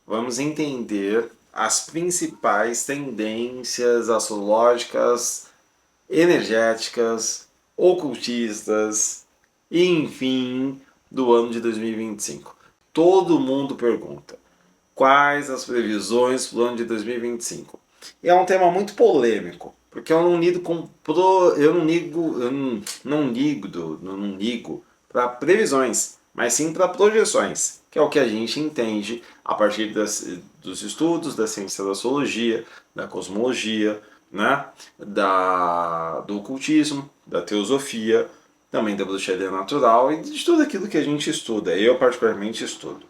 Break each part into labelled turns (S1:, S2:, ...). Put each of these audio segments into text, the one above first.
S1: vamos entender as principais tendências astrológicas, energéticas, ocultistas, e enfim, do ano de 2025. Todo mundo pergunta quais as previsões para o ano de 2025. E é um tema muito polêmico, porque eu não lido com eu não ligo, eu não ligo para previsões, mas sim para projeções, que é o que a gente entende a partir dos estudos da ciência da astrologia, da cosmologia, né, do ocultismo, da teosofia, também da bruxaria natural e de tudo aquilo que a gente estuda. Eu particularmente estudo.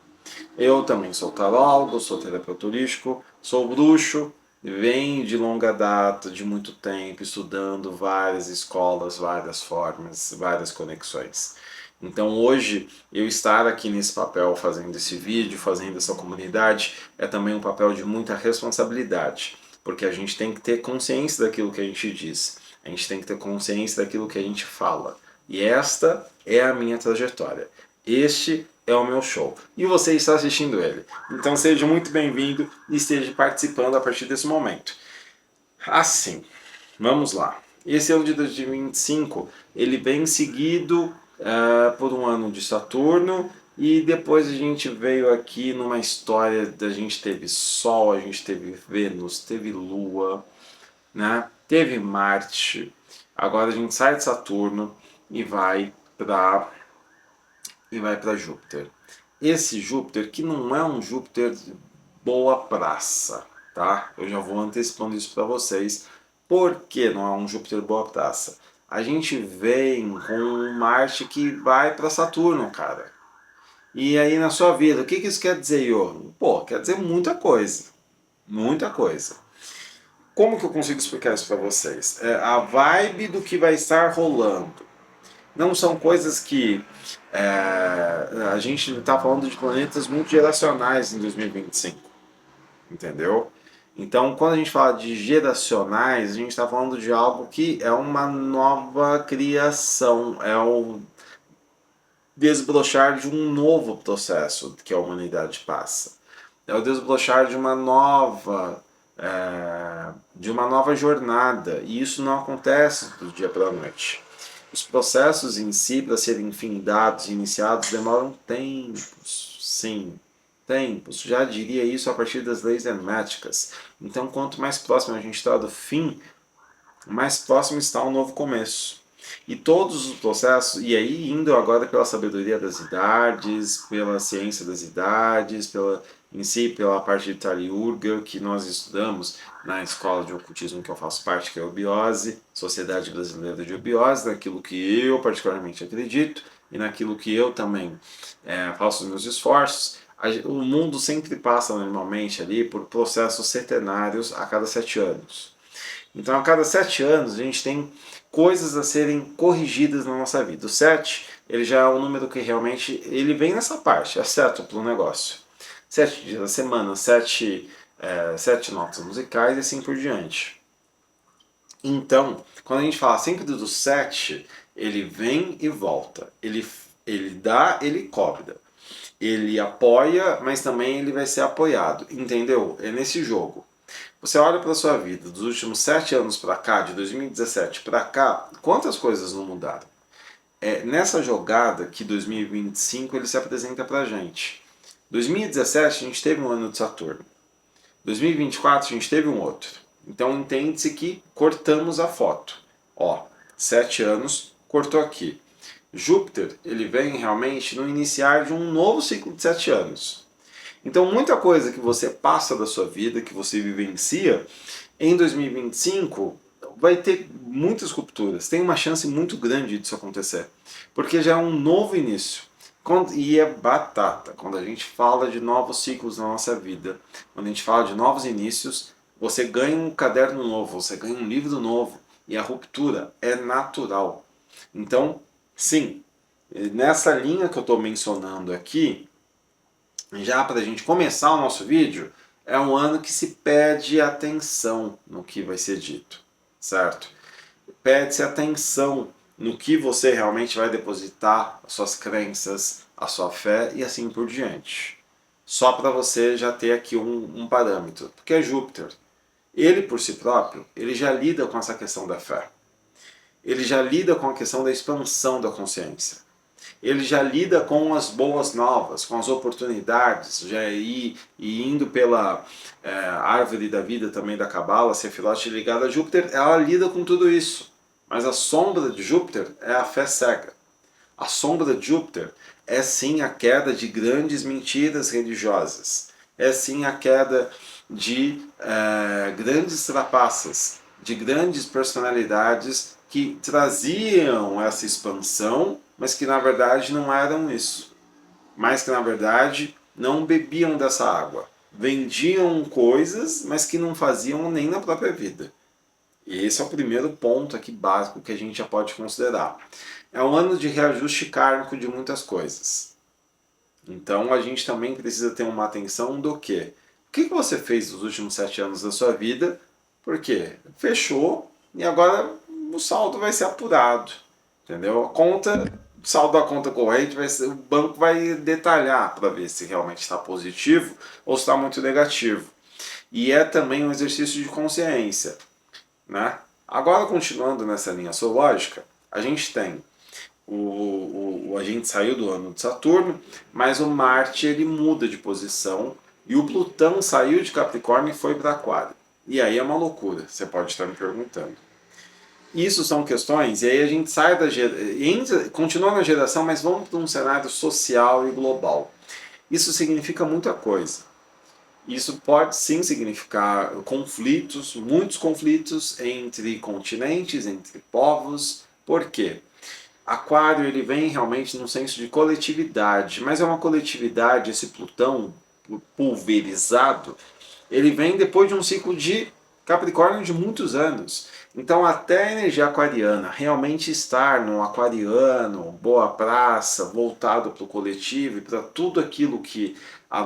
S1: Eu também sou tarólogo, sou terapeuta holístico, sou bruxo, venho de longa data, de muito tempo, estudando várias escolas, várias formas, várias conexões. Então hoje, eu estar aqui nesse papel, fazendo esse vídeo, fazendo essa comunidade, é também um papel de muita responsabilidade, porque a gente tem que ter consciência daquilo que a gente diz, a gente tem que ter consciência daquilo que a gente fala. E esta é a minha trajetória. Este é o meu show. E você está assistindo ele. Então seja muito bem-vindo e esteja participando a partir desse momento. Assim, vamos lá. Esse ano de 2025, ele vem seguido por um ano de Saturno e depois a gente veio aqui numa história da gente teve Sol, a gente teve Vênus, teve Lua, né? Teve Marte. Agora a gente sai de Saturno e vai para Júpiter. Esse Júpiter que não é um Júpiter boa praça, tá? Eu já vou antecipando isso para vocês. Por que não é um Júpiter boa praça? A gente vem com um Marte que vai para Saturno, cara. E aí na sua vida, o que isso quer dizer, Iô? Pô, quer dizer muita coisa. Muita coisa. Como que eu consigo explicar isso para vocês? É a vibe do que vai estar rolando. Não são coisas que a gente está falando de planetas muito geracionais em 2025, entendeu? Então, quando a gente fala de geracionais, a gente está falando de algo que é uma nova criação, é o desbrochar de um novo processo que a humanidade passa, é o desbrochar de uma nova jornada, e isso não acontece do dia para a noite. Os processos em si, para serem findados e iniciados, demoram tempos, sim, tempos. Já diria isso a partir das leis herméticas. Então, quanto mais próximo a gente está do fim, mais próximo está um novo começo. E todos os processos, e aí indo agora pela sabedoria das idades, pela ciência das idades, em si pela parte de Taliurga, que nós estudamos na escola de ocultismo que eu faço parte, que é a Obiose, Sociedade Brasileira de Obiose, naquilo que eu particularmente acredito e naquilo que eu também faço os meus esforços. O mundo sempre passa normalmente ali por processos centenários a cada 7 anos. Então, a cada 7 anos, a gente tem coisas a serem corrigidas na nossa vida. O 7, ele já é um número que realmente ele vem nessa parte, é certo para o negócio. 7 dias da semana, sete notas musicais e assim por diante. Então, quando a gente fala sempre do 7, ele vem e volta. Ele dá, ele cobra. Ele apoia, mas também ele vai ser apoiado. Entendeu? É nesse jogo. Você olha para a sua vida dos últimos 7 anos para cá, de 2017 para cá, quantas coisas não mudaram? É nessa jogada que 2025 ele se apresenta para a gente. 2017 a gente teve um ano de Saturno. 2024 a gente teve um outro. Então entende-se que cortamos a foto. Ó, 7 anos, cortou aqui. Júpiter, ele vem realmente no iniciar de um novo ciclo de 7 anos. Então, muita coisa que você passa da sua vida, que você vivencia, em 2025 vai ter muitas rupturas. Tem uma chance muito grande disso acontecer. Porque já é um novo início. E é batata. Quando a gente fala de novos ciclos na nossa vida, quando a gente fala de novos inícios, você ganha um caderno novo, você ganha um livro novo. E a ruptura é natural. Então, sim, nessa linha que eu estou mencionando aqui, já para a gente começar o nosso vídeo, é um ano que se pede atenção no que vai ser dito, certo? Pede-se atenção no que você realmente vai depositar, as suas crenças, a sua fé e assim por diante, Só para você já ter aqui um parâmetro. Porque é Júpiter. Ele, por si próprio, ele já lida com essa questão da fé. Ele já lida com a questão da expansão da consciência. Ele já lida com as boas novas, com as oportunidades, já indo pela árvore da vida também da Cabala, Sefirot ligada a Júpiter, ela lida com tudo isso. Mas a sombra de Júpiter é a fé cega. A sombra de Júpiter é sim a queda de grandes mentiras religiosas. É sim a queda de grandes trapaças, de grandes personalidades que traziam essa expansão, mas que na verdade não eram isso. Mas que na verdade não bebiam dessa água. Vendiam coisas, mas que não faziam nem na própria vida. E esse é o primeiro ponto aqui básico que a gente já pode considerar. É um ano de reajuste kármico de muitas coisas. Então a gente também precisa ter uma atenção do quê? O que você fez nos últimos 7 anos da sua vida? Porque fechou e agora o saldo vai ser apurado. Entendeu? O saldo da conta corrente vai ser, o banco vai detalhar para ver se realmente está positivo ou se está muito negativo. E é também um exercício de consciência. Né? Agora, continuando nessa linha astrológica, a gente tem a gente saiu do ano de Saturno, mas o Marte ele muda de posição e o Plutão saiu de Capricórnio e foi para Aquário. E aí é uma loucura, você pode estar me perguntando. Isso são questões, e aí a gente sai continua na geração, mas vamos para um cenário social e global. Isso significa muita coisa. Isso pode sim significar conflitos, muitos conflitos entre continentes, entre povos. Por quê? Aquário ele vem realmente num senso de coletividade, mas é uma coletividade, esse Plutão pulverizado, ele vem depois de um ciclo de Capricórnio de muitos anos. Então até a energia aquariana realmente estar no aquariano, boa praça, voltado para o coletivo e para tudo aquilo que a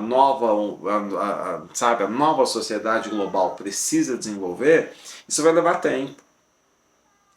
S1: sabe, a nova sociedade global precisa desenvolver, isso vai levar tempo.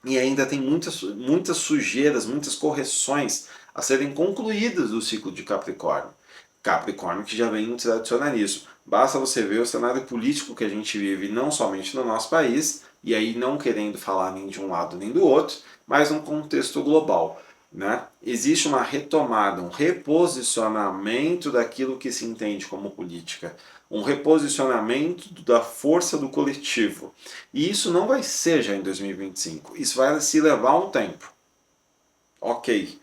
S1: E ainda tem muitas sujeiras, muitas correções a serem concluídas do ciclo de Capricórnio. Capricórnio que já vem no tradicionalismo. Basta você ver o cenário político que a gente vive, não somente no nosso país, e aí não querendo falar nem de um lado nem do outro, mas num contexto global. Né? Existe uma retomada, um reposicionamento daquilo que se entende como política, um reposicionamento da força do coletivo. E isso não vai ser já em 2025, isso vai se levar um tempo. Ok.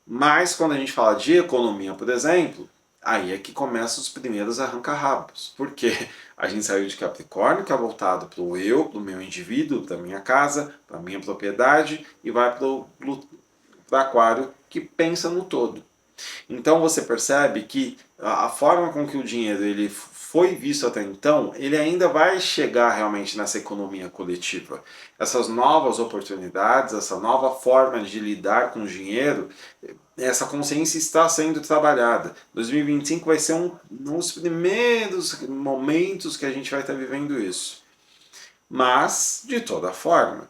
S1: Mas quando a gente fala de economia, por exemplo, aí é que começam os primeiros arranca-rabos. Porque a gente saiu de Capricórnio, que é voltado para o eu, para o meu indivíduo, para a minha casa, para a minha propriedade, e vai para o Aquário, que pensa no todo. Então você percebe que a forma com que o dinheiro ele foi visto até então, ele ainda vai chegar realmente nessa economia coletiva. Essas novas oportunidades, essa nova forma de lidar com o dinheiro, essa consciência está sendo trabalhada. 2025 vai ser um dos primeiros momentos que a gente vai estar vivendo isso. Mas, de toda forma,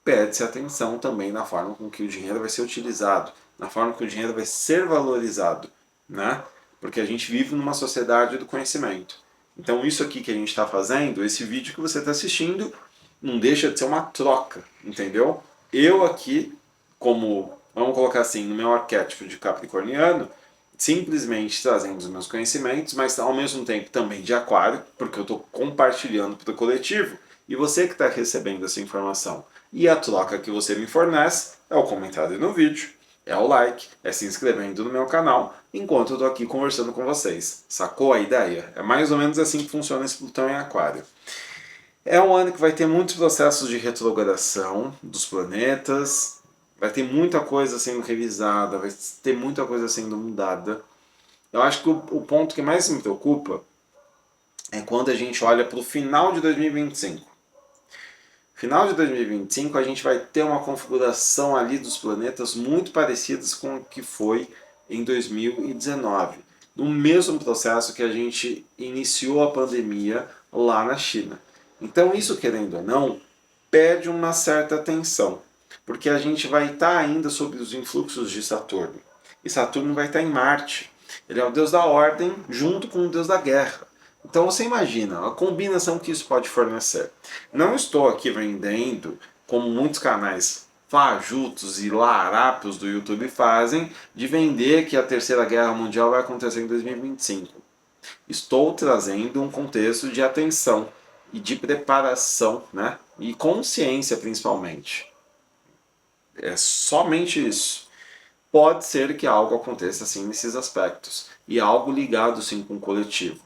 S1: pede-se atenção também na forma com que o dinheiro vai ser utilizado, na forma que o dinheiro vai ser valorizado, né? Porque a gente vive numa sociedade do conhecimento. Então isso aqui que a gente está fazendo, esse vídeo que você está assistindo, não deixa de ser uma troca, entendeu? Eu aqui, como, vamos colocar assim, no meu arquétipo de capricorniano, simplesmente trazendo os meus conhecimentos, mas ao mesmo tempo também de aquário, porque eu estou compartilhando para o coletivo, e você que está recebendo essa informação. E a troca que você me fornece é o comentário no vídeo, é o like, é se inscrevendo no meu canal, enquanto eu estou aqui conversando com vocês. Sacou a ideia? É mais ou menos assim que funciona esse Plutão em Aquário. É um ano que vai ter muitos processos de retrogradação dos planetas, vai ter muita coisa sendo revisada, vai ter muita coisa sendo mudada. Eu acho que o ponto que mais me preocupa é quando a gente olha para o final de 2025. Final de 2025 a gente vai ter uma configuração ali dos planetas muito parecidas com o que foi em 2019. No mesmo processo que a gente iniciou a pandemia lá na China. Então isso, querendo ou não, pede uma certa atenção. Porque a gente vai estar ainda sob os influxos de Saturno. E Saturno vai estar em Marte. Ele é o deus da ordem junto com o deus da guerra. Então você imagina a combinação que isso pode fornecer. Não estou aqui vendendo, como muitos canais fajutos e larápios do YouTube fazem, de vender que a Terceira Guerra Mundial vai acontecer em 2025. Estou trazendo um contexto de atenção e de preparação, né? E consciência principalmente. É somente isso. Pode ser que algo aconteça assim nesses aspectos. E algo ligado sim com o coletivo.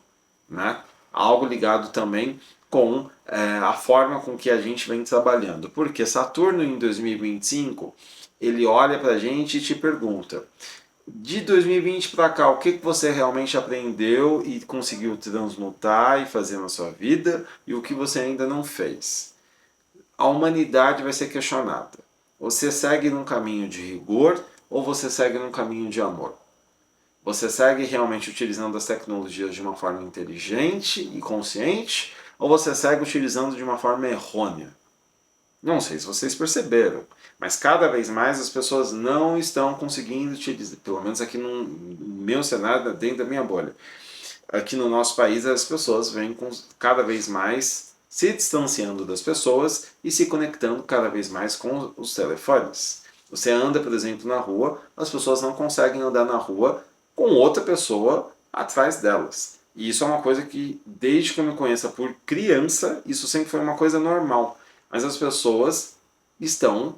S1: Né? Algo ligado também com a forma com que a gente vem trabalhando. Porque Saturno em 2025, ele olha para a gente e te pergunta: de 2020 para cá, o que você realmente aprendeu e conseguiu transmutar e fazer na sua vida e o que você ainda não fez? A humanidade vai ser questionada. Você segue num caminho de rigor ou você segue num caminho de amor? Você segue realmente utilizando as tecnologias de uma forma inteligente e consciente ou você segue utilizando de uma forma errônea? Não sei se vocês perceberam, mas cada vez mais as pessoas não estão conseguindo utilizar, pelo menos aqui no meu cenário, dentro da minha bolha. Aqui no nosso país as pessoas vêm cada vez mais se distanciando das pessoas e se conectando cada vez mais com os telefones. Você anda, por exemplo, na rua, as pessoas não conseguem andar na rua com outra pessoa atrás delas. E isso é uma coisa que, desde que eu me conheço por criança, isso sempre foi uma coisa normal. Mas as pessoas estão,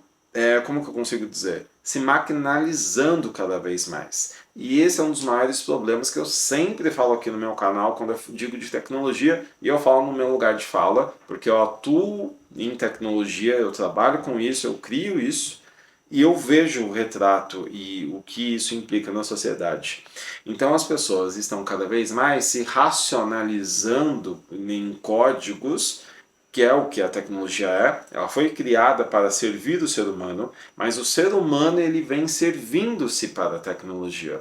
S1: como que eu consigo dizer, se maquinalizando cada vez mais. E esse é um dos maiores problemas que eu sempre falo aqui no meu canal quando eu digo de tecnologia, e eu falo no meu lugar de fala, porque eu atuo em tecnologia, eu trabalho com isso, eu crio isso, e eu vejo o retrato e o que isso implica na sociedade. Então as pessoas estão cada vez mais se racionalizando em códigos, que é o que a tecnologia é. Ela foi criada para servir o ser humano, mas o ser humano ele vem servindo-se para a tecnologia.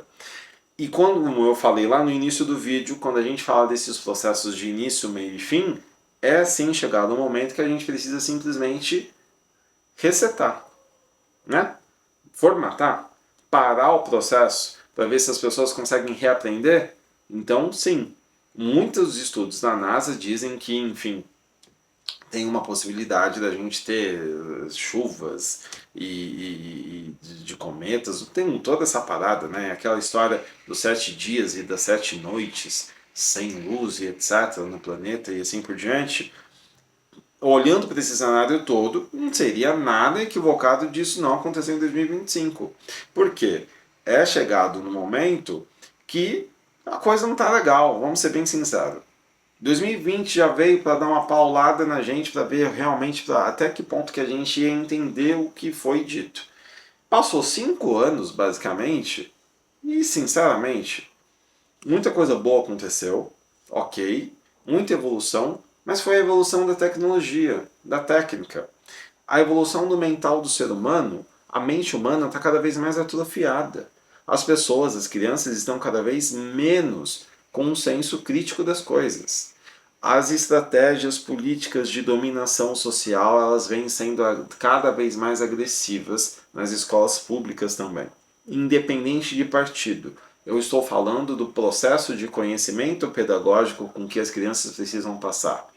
S1: E como eu falei lá no início do vídeo, quando a gente fala desses processos de início, meio e fim, é assim chegado o momento que a gente precisa simplesmente resetar, né? Formatar, parar o processo para ver se as pessoas conseguem reaprender. Então, sim, muitos estudos da NASA dizem que, enfim, tem uma possibilidade da gente ter chuvas e de cometas, tem toda essa parada, né? Aquela história dos 7 dias e das 7 noites sem luz e etc. no planeta e assim por diante. Olhando para esse cenário todo, não seria nada equivocado disso não acontecer em 2025. Por quê? É chegado no momento que a coisa não está legal, vamos ser bem sinceros. 2020 já veio para dar uma paulada na gente, para ver realmente até que ponto que a gente ia entender o que foi dito. Passou 5 anos, basicamente, e sinceramente, muita coisa boa aconteceu, ok, muita evolução, mas foi a evolução da tecnologia, da técnica. A evolução do mental do ser humano, a mente humana está cada vez mais atrofiada. As pessoas, as crianças estão cada vez menos com um senso crítico das coisas. As estratégias políticas de dominação social, elas vêm sendo cada vez mais agressivas nas escolas públicas também, independente de partido. Eu estou falando do processo de conhecimento pedagógico com que as crianças precisam passar.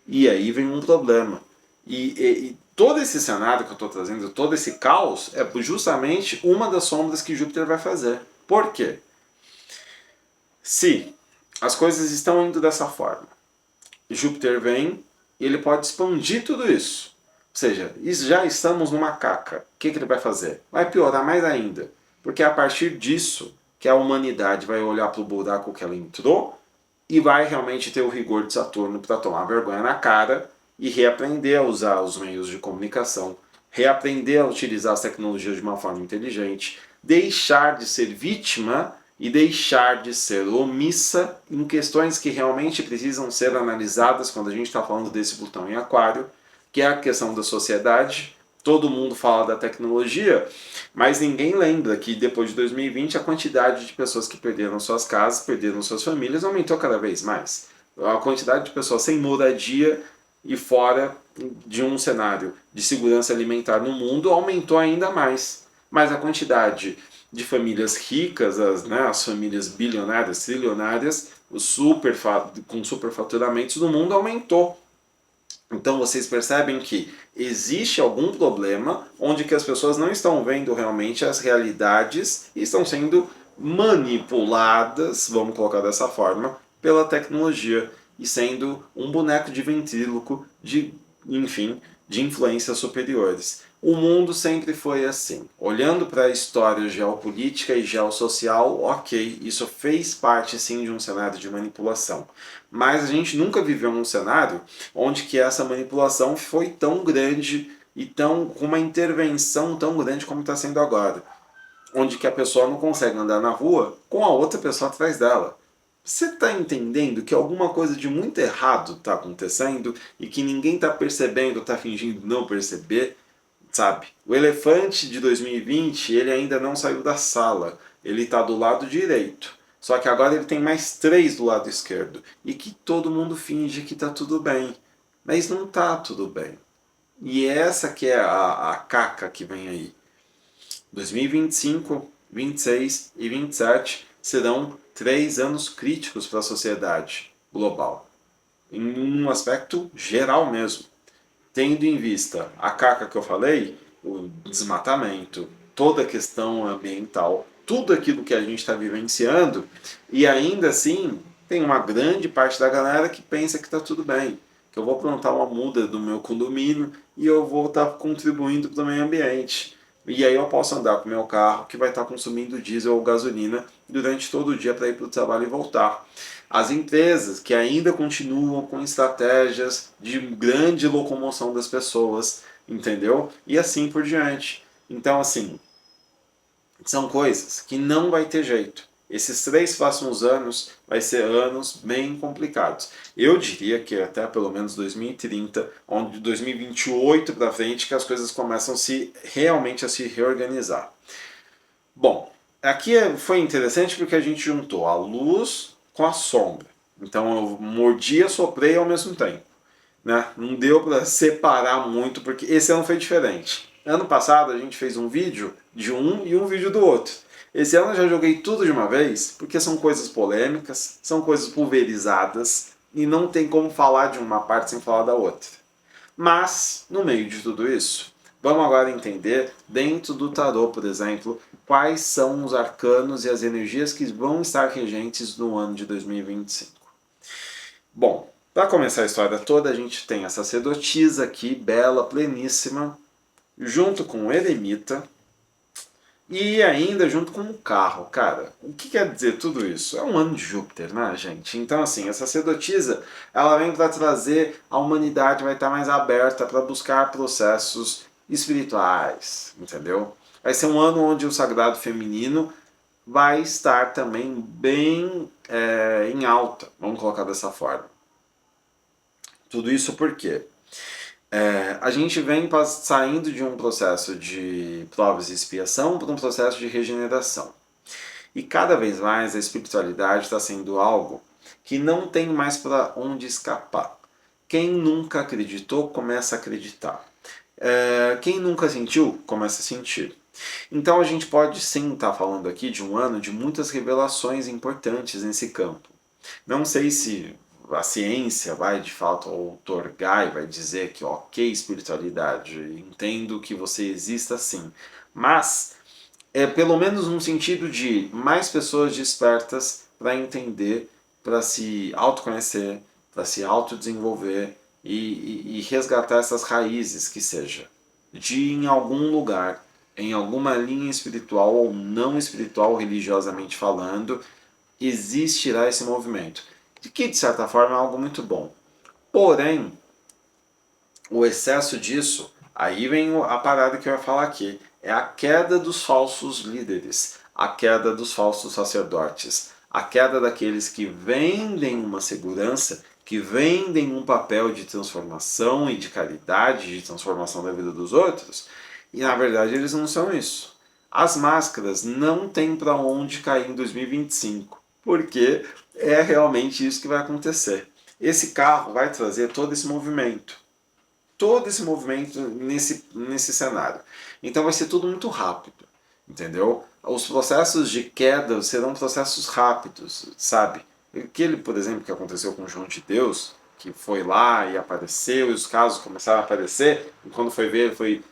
S1: E aí vem um problema. E todo esse cenário que eu estou trazendo, todo esse caos, é justamente uma das sombras que Júpiter vai fazer. Por quê? Se as coisas estão indo dessa forma, Júpiter vem e ele pode expandir tudo isso. Ou seja, já estamos numa caca. O que ele vai fazer? Vai piorar mais ainda. Porque é a partir disso que a humanidade vai olhar para o buraco que ela entrou e vai realmente ter o rigor de Saturno para tomar vergonha na cara e reaprender a usar os meios de comunicação, reaprender a utilizar as tecnologias de uma forma inteligente, deixar de ser vítima e deixar de ser omissa em questões que realmente precisam ser analisadas quando a gente está falando desse Plutão em Aquário, que é a questão da sociedade. Todo mundo fala da tecnologia, mas ninguém lembra que depois de 2020 a quantidade de pessoas que perderam suas casas, perderam suas famílias, aumentou cada vez mais. A quantidade de pessoas sem moradia e fora de um cenário de segurança alimentar no mundo aumentou ainda mais. Mas a quantidade de famílias ricas, as famílias bilionárias, trilionárias, com superfaturamentos do mundo aumentou. Então vocês percebem que existe algum problema onde que as pessoas não estão vendo realmente as realidades e estão sendo manipuladas, vamos colocar dessa forma, pela tecnologia e sendo um boneco de ventríloco enfim, de influências superiores. O mundo sempre foi assim. Olhando para a história geopolítica e geossocial, ok, isso fez parte sim de um cenário de manipulação. Mas a gente nunca viveu num cenário onde que essa manipulação foi tão grande e com uma intervenção tão grande como está sendo agora. Onde que a pessoa não consegue andar na rua com a outra pessoa atrás dela. Você está entendendo que alguma coisa de muito errado está acontecendo e que ninguém está percebendo, está fingindo não perceber? Sabe? O elefante de 2020, ele ainda não saiu da sala. Ele está do lado direito. Só que agora ele tem mais 3 do lado esquerdo. E que todo mundo finge que está tudo bem. Mas não está tudo bem. E essa que é a caca que vem aí. 2025, 26 e 27 serão 3 anos críticos para a sociedade global. Em um aspecto geral mesmo, tendo em vista a caca que eu falei, o desmatamento, toda a questão ambiental, tudo aquilo que a gente está vivenciando, e ainda assim tem uma grande parte da galera que pensa que está tudo bem, que eu vou plantar uma muda do meu condomínio e eu vou estar contribuindo para o meio ambiente. E aí eu posso andar com o meu carro que vai estar consumindo diesel ou gasolina durante todo o dia para ir para o trabalho e voltar. As empresas que ainda continuam com estratégias de grande locomoção das pessoas, entendeu? E assim por diante. Então, assim, são coisas que não vai ter jeito. Esses 3 próximos anos vai ser anos bem complicados. Eu diria que até pelo menos 2030, onde de 2028 para frente que as coisas começam realmente a se reorganizar. Bom, aqui foi interessante porque a gente juntou a luz com a sombra. Então eu mordi e assoprei ao mesmo tempo. Né? Não deu para separar muito, porque esse ano foi diferente. Ano passado a gente fez um vídeo de um e um vídeo do outro. Esse ano eu já joguei tudo de uma vez, porque são coisas polêmicas, são coisas pulverizadas, e não tem como falar de uma parte sem falar da outra. Mas, no meio de tudo isso, vamos agora entender, dentro do tarô, por exemplo, quais são os arcanos e as energias que vão estar regentes no ano de 2025. Bom, para começar a história toda, a gente tem a sacerdotisa aqui, bela, pleníssima, junto com o eremita, e ainda junto com o carro. Cara, o que quer dizer tudo isso? É um ano de Júpiter, né, gente? Então, assim, a sacerdotisa, ela vem para trazer a humanidade, vai estar mais aberta para buscar processos espirituais, entendeu? Vai ser um ano onde o sagrado feminino vai estar também bem em alta, vamos colocar dessa forma. Tudo isso porque a gente vem saindo de um processo de provas e expiação para um processo de regeneração. E cada vez mais a espiritualidade está sendo algo que não tem mais para onde escapar. Quem nunca acreditou, começa a acreditar. Quem nunca sentiu, começa a sentir. Então a gente pode sim estar falando aqui de um ano de muitas revelações importantes nesse campo. Não sei se a ciência vai de fato outorgar e vai dizer que ok, espiritualidade, entendo que você exista sim, mas é pelo menos um sentido de mais pessoas despertas para entender, para se autoconhecer, para se autodesenvolver e resgatar essas raízes que seja de em algum lugar, em alguma linha espiritual ou não espiritual, religiosamente falando, existirá esse movimento. De que, de certa forma, é algo muito bom. Porém, o excesso disso, aí vem a parada que eu ia falar aqui, é a queda dos falsos líderes, a queda dos falsos sacerdotes, a queda daqueles que vendem uma segurança, que vendem um papel de transformação e de caridade, de transformação da vida dos outros, e na verdade eles não são isso. As máscaras não têm para onde cair em 2025, porque é realmente isso que vai acontecer. Esse carro vai trazer todo esse movimento nesse cenário. Então vai ser tudo muito rápido, entendeu? Os processos de queda serão processos rápidos, sabe? Aquele, por exemplo, que aconteceu com o João de Deus, que foi lá e apareceu, e os casos começaram a aparecer, e quando foi ver, foi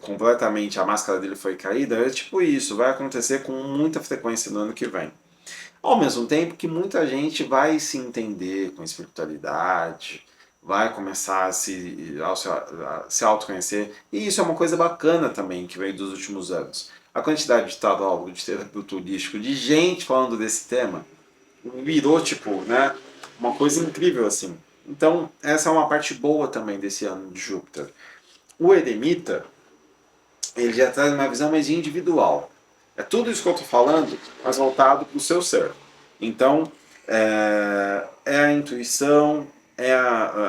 S1: completamente, a máscara dele foi caída, é tipo isso, vai acontecer com muita frequência no ano que vem. Ao mesmo tempo que muita gente vai se entender com espiritualidade, vai começar a se autoconhecer, e isso é uma coisa bacana também que veio dos últimos anos. A quantidade de tal de terapeuta turístico, de gente falando desse tema, virou tipo, né, uma coisa incrível assim. Então, essa é uma parte boa também desse ano de Júpiter. O eremita, ele já traz uma visão mais individual. É tudo isso que eu estou falando, mas voltado para o seu ser. Então, é a intuição,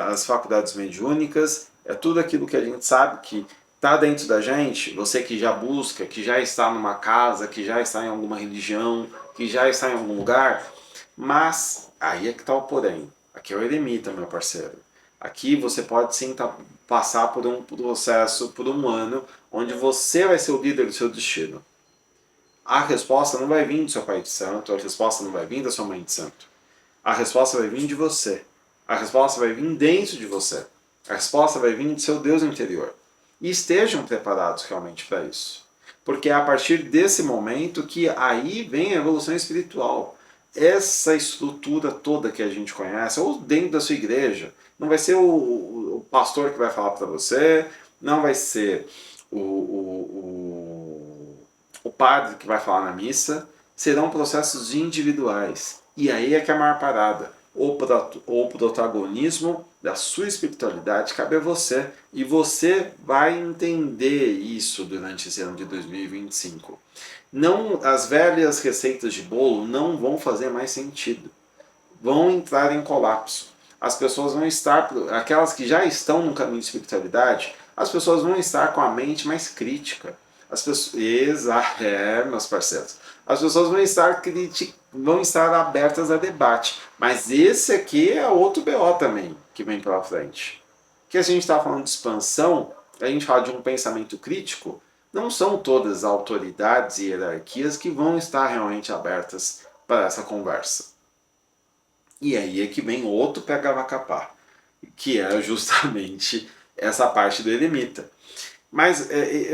S1: as faculdades mediúnicas, é tudo aquilo que a gente sabe que está dentro da gente. Você que já busca, que já está numa casa, que já está em alguma religião, que já está em algum lugar. Mas, aí é que está o porém. Aqui é o eremita, meu parceiro. Aqui você pode sim passar por um processo, por um ano, onde você vai ser o líder do seu destino. A resposta não vai vir do seu pai de santo, a resposta não vai vir da sua mãe de santo. A resposta vai vir de você. A resposta vai vir dentro de você. A resposta vai vir do seu Deus interior. E estejam preparados realmente para isso. Porque é a partir desse momento que aí vem a evolução espiritual. Essa estrutura toda que a gente conhece, ou dentro da sua igreja, não vai ser o pastor que vai falar para você, não vai ser o padre que vai falar na missa, serão processos individuais. E aí é que é a maior parada. O protagonismo da sua espiritualidade cabe a você. E você vai entender isso durante esse ano de 2025. Não, as velhas receitas de bolo não vão fazer mais sentido. Vão entrar em colapso. As pessoas vão estar, aquelas que já estão no caminho de espiritualidade, as pessoas vão estar com a mente mais crítica. As pessoas, meus parceiros. As pessoas vão estar abertas a debate. Mas esse aqui é outro BO também que vem pela frente. Que a gente está falando de expansão, a gente fala de um pensamento crítico, não são todas as autoridades e hierarquias que vão estar realmente abertas para essa conversa. E aí é que vem outro pega-vaca-pá, que é justamente essa parte do eremita. Mas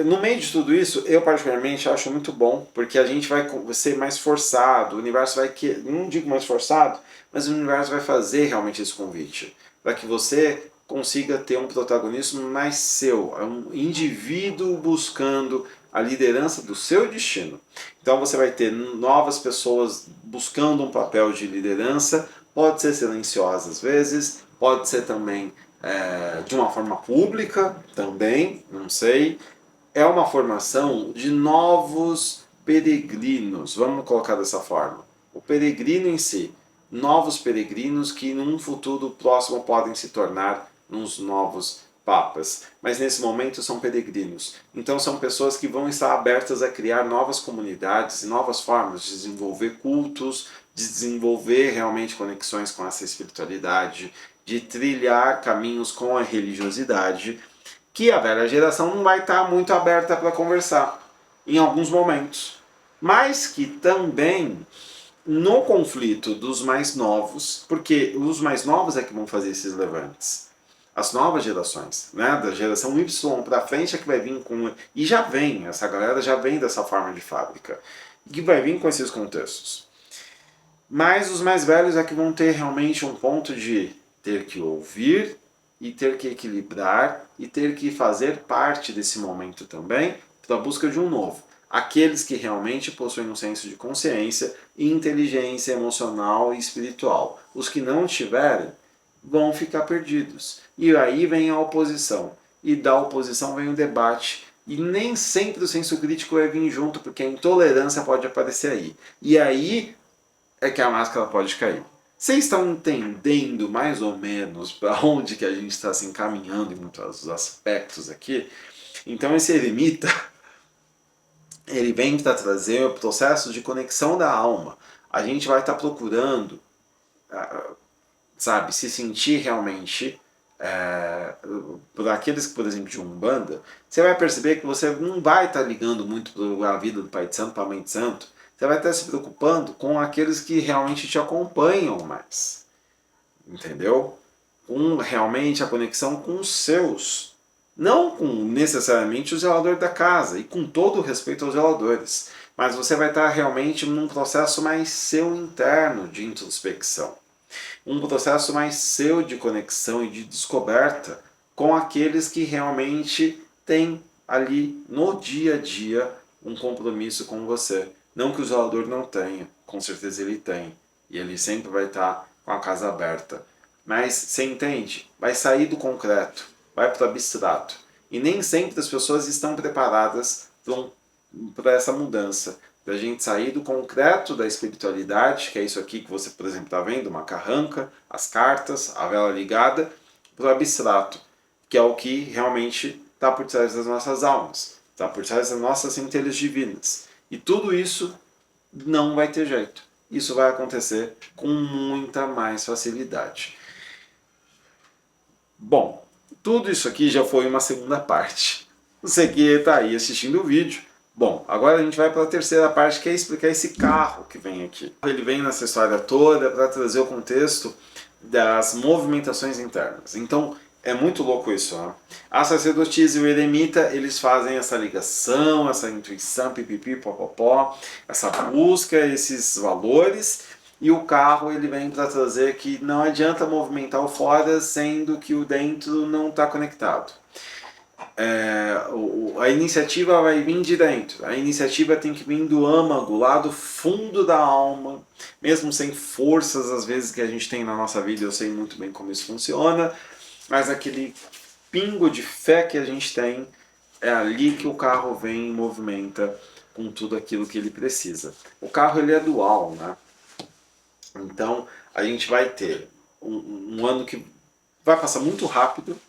S1: no meio de tudo isso, eu particularmente acho muito bom, porque a gente vai ser mais forçado, o universo vai, não digo mais forçado, mas o universo vai fazer realmente esse convite, para que você consiga ter um protagonismo mais seu, um indivíduo buscando a liderança do seu destino. Então você vai ter novas pessoas buscando um papel de liderança, pode ser silenciosa às vezes, pode ser também de uma forma pública também, não sei. É uma formação de novos peregrinos, vamos colocar dessa forma. O peregrino em si, novos peregrinos que num futuro próximo podem se tornar uns novos papas. Mas nesse momento são peregrinos. Então são pessoas que vão estar abertas a criar novas comunidades e novas formas de desenvolver cultos, de desenvolver realmente conexões com essa espiritualidade, de trilhar caminhos com a religiosidade, que a velha geração não vai estar muito aberta para conversar em alguns momentos. Mas que também no conflito dos mais novos, porque os mais novos é que vão fazer esses levantes. As novas gerações, né, da geração Y para frente é que vai vir com... E já vem, essa galera já vem dessa forma de fábrica, que vai vir com esses contextos. Mas os mais velhos é que vão ter realmente um ponto de ter que ouvir e ter que equilibrar e ter que fazer parte desse momento também para a busca de um novo. Aqueles que realmente possuem um senso de consciência e inteligência emocional e espiritual. Os que não tiverem vão ficar perdidos. E aí vem a oposição. E da oposição vem o debate. E nem sempre o senso crítico vai vir junto, porque a intolerância pode aparecer aí. E aí é que a máscara pode cair. Vocês estão entendendo mais ou menos para onde que a gente está se encaminhando em muitos aspectos aqui? Então esse eremita, ele vem para trazer o processo de conexão da alma. A gente vai estar procurando, sabe, se sentir realmente por aqueles que, por exemplo, de Umbanda, você vai perceber que você não vai estar ligando muito para a vida do Pai de Santo, para a Mãe de Santo, você vai estar se preocupando com aqueles que realmente te acompanham mais, entendeu? Com realmente a conexão com os seus, não com necessariamente o zelador da casa, e com todo o respeito aos zeladores, mas você vai estar realmente num processo mais seu interno de introspecção, um processo mais seu de conexão e de descoberta com aqueles que realmente têm ali no dia a dia um compromisso com você. Não que o zelador não tenha, com certeza ele tem. E ele sempre vai estar com a casa aberta. Mas você entende? Vai sair do concreto, vai para o abstrato. E nem sempre as pessoas estão preparadas para essa mudança. Da gente sair do concreto da espiritualidade, que é isso aqui que você, por exemplo, está vendo, uma carranca, as cartas, a vela ligada, para o abstrato, que é o que realmente está por trás das nossas almas, está por trás das nossas centelhas divinas. E tudo isso não vai ter jeito. Isso vai acontecer com muita mais facilidade. Bom, tudo isso aqui já foi uma segunda parte. Você que está aí assistindo o vídeo, bom, agora a gente vai para a terceira parte, que é explicar esse carro que vem aqui. Ele vem nessa história toda para trazer o contexto das movimentações internas. Então, é muito louco isso, né? A sacerdotisa e o eremita, eles fazem essa ligação, essa intuição, pipipi, popopó, essa busca, esses valores, e o carro ele vem para trazer que não adianta movimentar o fora sendo que o dentro não está conectado. A iniciativa vai vir de dentro, a iniciativa tem que vir do âmago, lá do fundo da alma, mesmo sem forças às vezes que a gente tem na nossa vida, eu sei muito bem como isso funciona, mas aquele pingo de fé que a gente tem, é ali que o carro vem e movimenta com tudo aquilo que ele precisa. O carro ele é dual, né? Então a gente vai ter um ano que vai passar muito rápido.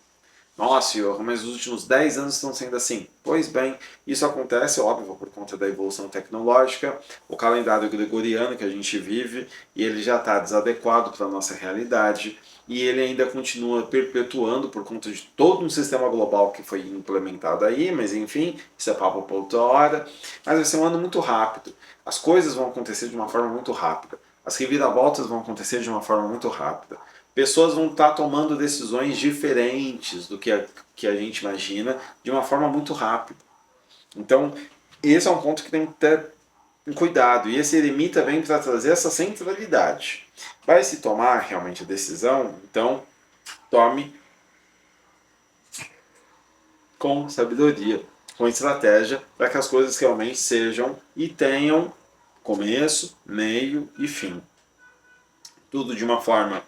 S1: Nossa, senhor, mas os últimos 10 anos estão sendo assim. Pois bem, isso acontece, óbvio, por conta da evolução tecnológica, o calendário gregoriano que a gente vive, e ele já está desadequado para a nossa realidade, e ele ainda continua perpetuando por conta de todo um sistema global que foi implementado aí, mas enfim, isso é papo para outra hora. Mas vai ser um ano muito rápido. As coisas vão acontecer de uma forma muito rápida. As reviravoltas vão acontecer de uma forma muito rápida. Pessoas vão estar tomando decisões diferentes do que a gente imagina de uma forma muito rápida. Então, esse é um ponto que tem que ter cuidado. E esse eremita vem para trazer essa centralidade. Vai se tomar realmente a decisão? Então, tome com sabedoria, com estratégia, para que as coisas realmente sejam e tenham começo, meio e fim. Tudo de uma forma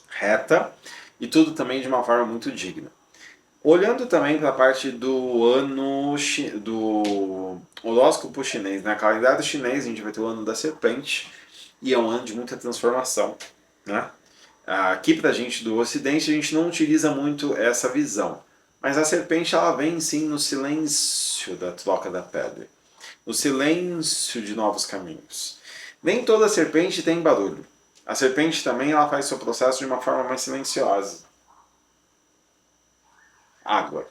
S1: reta e tudo também de uma forma muito digna. Olhando também para a parte do ano do horóscopo chinês, na calendário chinês a gente vai ter o ano da serpente e é um ano de muita transformação, né? Aqui para a gente do Ocidente a gente não utiliza muito essa visão, mas a serpente ela vem sim no silêncio da troca da pedra, no silêncio de novos caminhos. Nem toda serpente tem barulho. A serpente também ela faz seu processo de uma forma mais silenciosa. Água.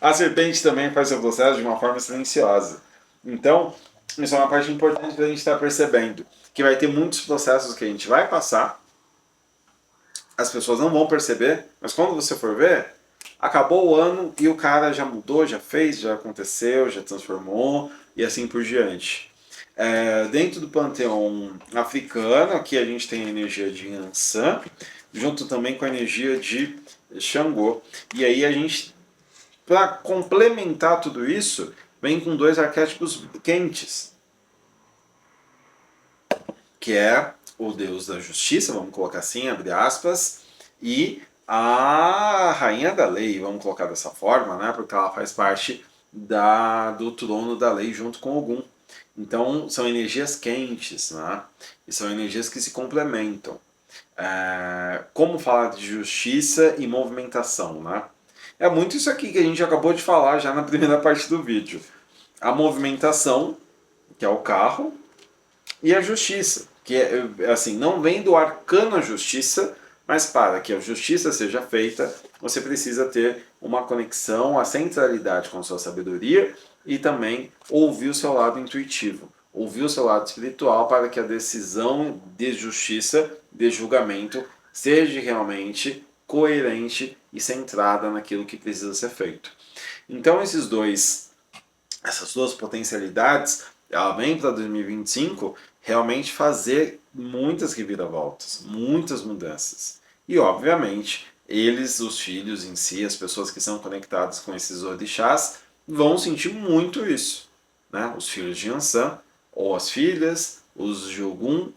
S1: A serpente também faz seu processo de uma forma silenciosa. Então, isso é uma parte importante que a gente está percebendo. Que vai ter muitos processos que a gente vai passar, as pessoas não vão perceber, mas quando você for ver, acabou o ano e o cara já mudou, já fez, já aconteceu, já transformou e assim por diante. Dentro do panteão africano, aqui a gente tem a energia de Yansan, junto também com a energia de Xangô. E aí a gente, para complementar tudo isso, vem com dois arquétipos quentes, que é o deus da justiça, vamos colocar assim, abre aspas, e a rainha da lei, vamos colocar dessa forma, né, porque ela faz parte do trono da lei junto com Ogum. Então são energias quentes, né? E são energias que se complementam. Como falar de justiça e movimentação, né? É muito isso aqui que a gente acabou de falar já na primeira parte do vídeo. A movimentação, que é o carro, e a justiça, que é assim, não vem do arcano a justiça, Mas para que a justiça seja feita, você precisa ter uma conexão, a centralidade com a sua sabedoria e também ouvir o seu lado intuitivo, ouvir o seu lado espiritual para que a decisão de justiça, de julgamento, seja realmente coerente e centrada naquilo que precisa ser feito. Então essas duas potencialidades, ela vem para 2025 realmente fazer muitas reviravoltas, muitas mudanças. E obviamente, eles, os filhos em si, as pessoas que são conectadas com esses orixás, vão sentir muito isso. Né? Os filhos de Ansan, ou as filhas, os de Ogum,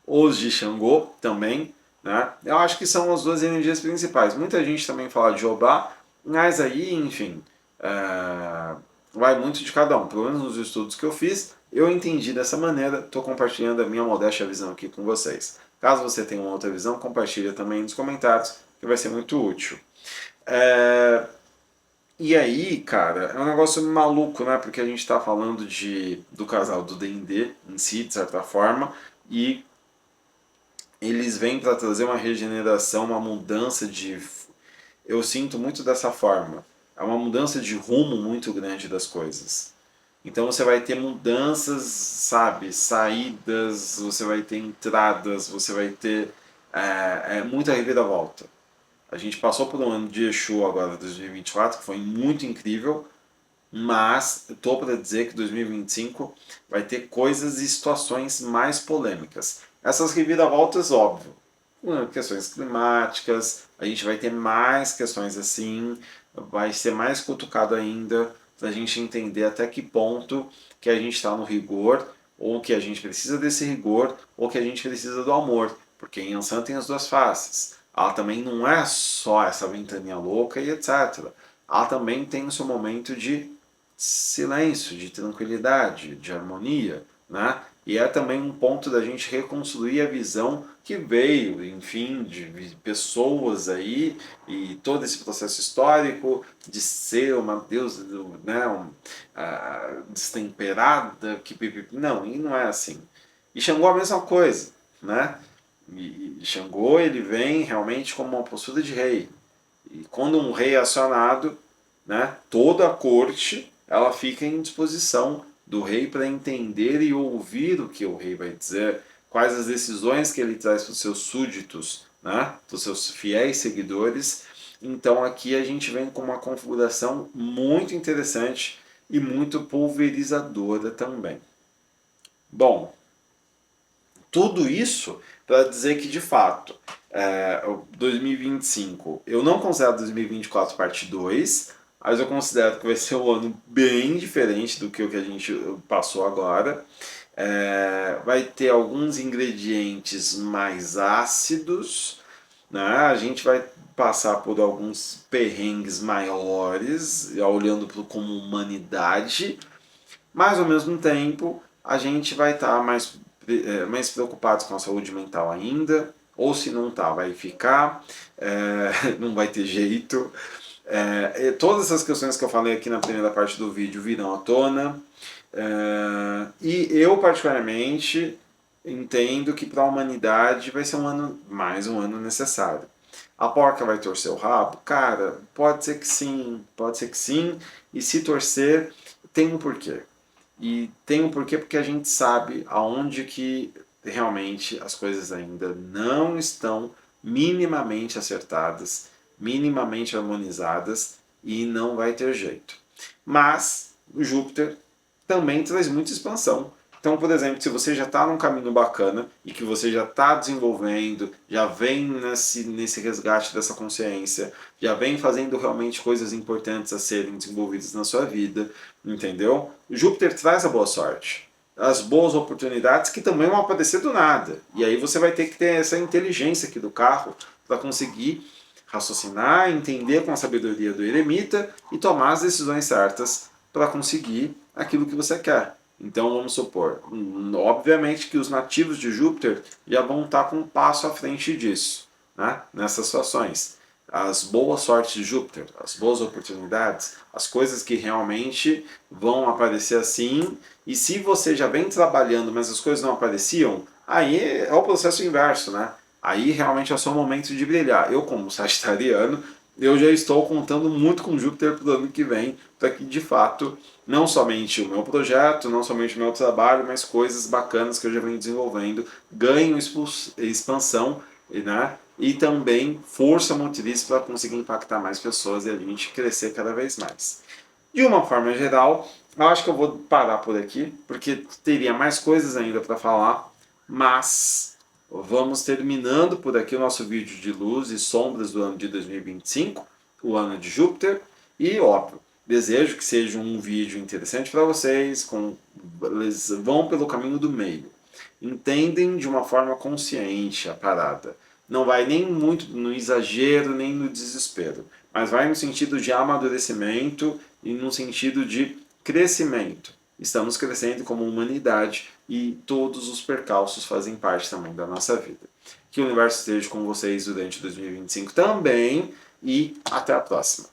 S1: os de Xangô também. Né? Eu acho que são as duas energias principais. Muita gente também fala de Obá, mas aí, enfim, vai muito de cada um. Pelo menos nos estudos que eu fiz, eu entendi dessa maneira. Estou compartilhando a minha modesta visão aqui com vocês. Caso você tenha uma outra visão, compartilha também nos comentários, que vai ser muito útil. E aí, cara, é um negócio maluco, né? Porque a gente está falando do casal do D&D em si, de certa forma, e eles vêm para trazer uma regeneração, uma mudança de... Eu sinto muito dessa forma. É uma mudança de rumo muito grande das coisas. Então você vai ter mudanças, sabe, saídas, você vai ter entradas, você vai ter muita reviravolta. A gente passou por um ano de Exu agora, 2024, que foi muito incrível, mas estou para dizer que 2025 vai ter coisas e situações mais polêmicas. Essas reviravoltas, óbvio, questões climáticas, a gente vai ter mais questões assim, vai ser mais cutucado ainda para a gente entender até que ponto que a gente está no rigor, ou que a gente precisa desse rigor, ou que a gente precisa do amor, porque em Ansan tem as duas faces. Ela também não é só essa ventania louca e etc. Ela também tem o seu momento de silêncio, de tranquilidade, de harmonia, né? E é também um ponto da gente reconstruir a visão que veio, enfim, de pessoas aí e todo esse processo histórico de ser uma deusa, né, destemperada, que não, e não é assim. E Xangô é a mesma coisa, né? E Xangô ele vem realmente como uma postura de rei. E quando um rei é acionado, né, toda a corte ela fica em disposição do rei para entender e ouvir o que o rei vai dizer, quais as decisões que ele traz para os seus súditos, né, para os seus fiéis seguidores. Então aqui a gente vem com uma configuração muito interessante e muito pulverizadora também. Bom, tudo isso para dizer que de fato 2025, eu não considero 2024 parte 2, mas eu considero que vai ser um ano bem diferente do que o que a gente passou agora. Vai ter alguns ingredientes mais ácidos, né? A gente vai passar por alguns perrengues maiores, olhando como humanidade, mas ao mesmo tempo a gente vai estar mais preocupados com a saúde mental ainda, ou se não tá, vai ficar, não vai ter jeito. Todas essas questões que eu falei aqui na primeira parte do vídeo virão à tona. E eu, particularmente, entendo que para a humanidade vai ser mais um ano necessário. A porca vai torcer o rabo? Cara, pode ser que sim, pode ser que sim. E se torcer, tem um porquê. E tem um porquê porque a gente sabe aonde que realmente as coisas ainda não estão minimamente acertadas, minimamente harmonizadas e não vai ter jeito. Mas o Júpiter também traz muita expansão. Então, por exemplo, se você já está num caminho bacana e que você já está desenvolvendo, já vem nesse resgate dessa consciência, já vem fazendo realmente coisas importantes a serem desenvolvidas na sua vida, entendeu? O Júpiter traz a boa sorte, as boas oportunidades que também vão aparecer do nada. E aí você vai ter que ter essa inteligência aqui do carro para conseguir raciocinar, entender com a sabedoria do eremita e tomar as decisões certas para conseguir aquilo que você quer. Então vamos supor, obviamente que os nativos de Júpiter já vão estar com um passo à frente disso, né? Nessas situações. As boas sortes de Júpiter, as boas oportunidades, as coisas que realmente vão aparecer assim, e se você já vem trabalhando, mas as coisas não apareciam, aí é o processo inverso, né? Aí realmente é o seu momento de brilhar. Eu, como sagitariano, eu já estou contando muito com Júpiter para o ano que vem, para que de fato, não somente o meu projeto, não somente o meu trabalho, mas coisas bacanas que eu já venho desenvolvendo ganhem expansão, né? E também força motriz para conseguir impactar mais pessoas e a gente crescer cada vez mais. De uma forma geral, eu acho que eu vou parar por aqui, porque teria mais coisas ainda para falar, mas vamos terminando por aqui o nosso vídeo de luz e sombras do ano de 2025, o ano de Júpiter, e óbvio, desejo que seja um vídeo interessante para vocês, eles vão pelo caminho do meio, entendem de uma forma consciente a parada. Não vai nem muito no exagero, nem no desespero, mas vai no sentido de amadurecimento e no sentido de crescimento. Estamos crescendo como humanidade e todos os percalços fazem parte também da nossa vida. Que o universo esteja com vocês durante 2025 também e até a próxima.